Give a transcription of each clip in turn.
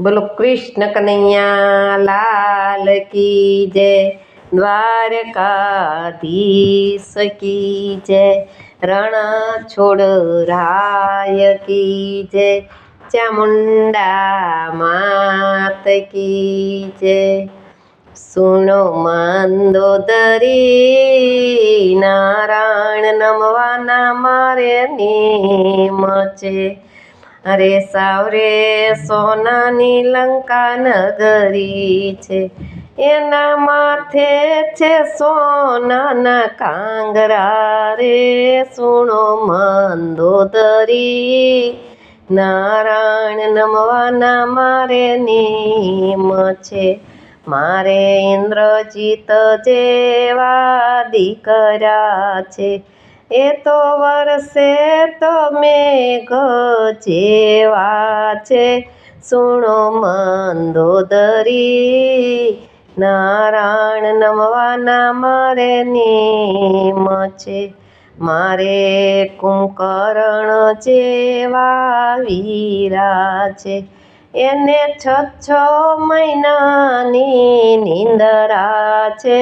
બોલો કૃષ્ણ કનૈયા લાલ કી જય, દ્વારકાધીશ કી જય, રણ છોડ રાય કી જય, ચામુંડા માત કી જય। સુનો મંદોદરી નારાયણ નમવાના મારે નિયમ છે। અરે સાવરે સોનાની લંકા નગરી છે, એના માથે છે સોનાના કાંગરા રે। સુણો મંદોદરી નારાયણ નમવાના મારે નિયમ છે। મારે ઇન્દ્રજીત જેવા દીકરા છે, એ તો વરસે તો મેઘ જેવા છે। સુણો મંદોદરી નારાયણ નમવાના મારે નિયમ છે। મારે કુંભકર્ણ જેવા વીરા છે, એને 6 મહિનાની નિંદરા છે।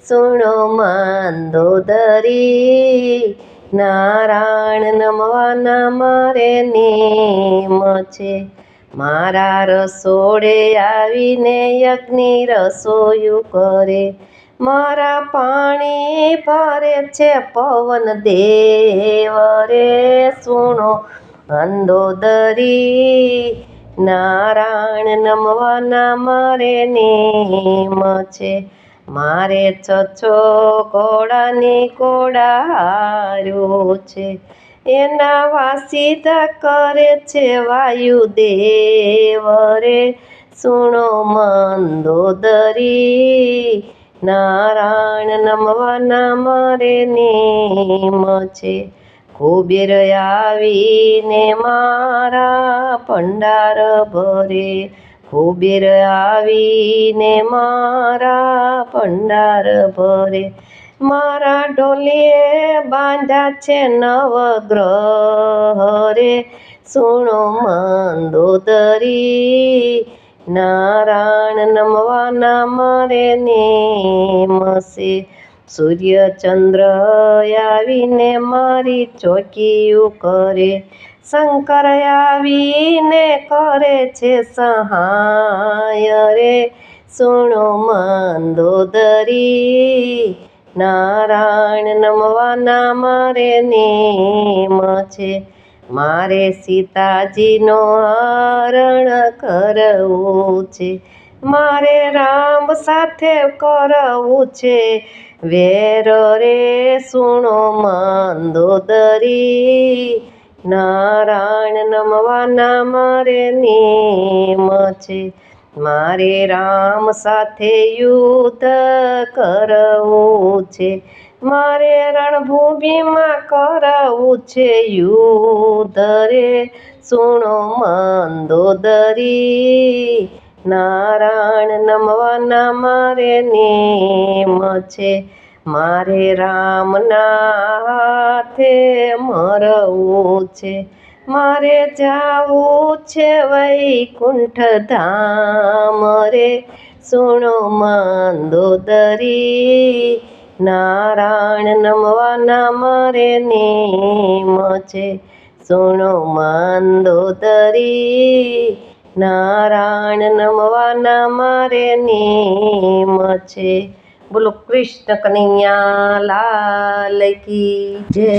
સુણો મંદોદરી નારાયણ નમવાના મારે નિયમ છે। મારા રસોડે આવીને યજ્ઞ રસોયું કરે, મારા પાણી ભરે છે પવન દેવ રે। સુણો મંદોદરી નારાયણ નમવાના મારે નિયમ છે। મારે 6 ઘોડાની ઘોડાહારું છે, એના વાસીદા કરે છે વાયુદેવ રે। સુણો મંદોદરી નારાયણ નમવાના મારે નિયમ છે। કુબેર આવીને મારા ભંડાર ભરે, કુબેર આવીને મારા ભંડાર ભરે, મારા ઢોલીએ બાંધ્યા છે નવગ્રહ રે। સુણો મંદોદરી નારાયણ નમવાના મારે નિયમ છે। સૂર્ય ચંદ્ર આવીને મારી ચોકીયું કરે, શંકર આવીને કરે છે સહાય રે। સુણો મંદોદરી નારાયણ નમવાના મારે નિયમ છે। મારે સીતાજીનો હરણ કરવું છે, મારે રામ સાથે કરવું છે વેર રે। સુણો મંદોદરી નારાયણ નમવાના મારે નિયમ છે। મારે રામ સાથે યુદ્ધ કરવું છે, મારે રણભૂમિમાં કરવું છે યુદ્ધ રે। સુણો મંદોદરી નારાયણ નમવાના મારે નિયમ છે। મારે રામના હાથે મરવું છે, મારે જાવું છે વૈકુંઠ ધામ રે। સુણો મંદોદરી નારાયણ નમવાના મારે નિયમ છે। સુણો મંદોદરી નારાયણ નમવાના મારે નિયમ છે। બોલો કૃષ્ણ કનૈયા લાલ કી જય।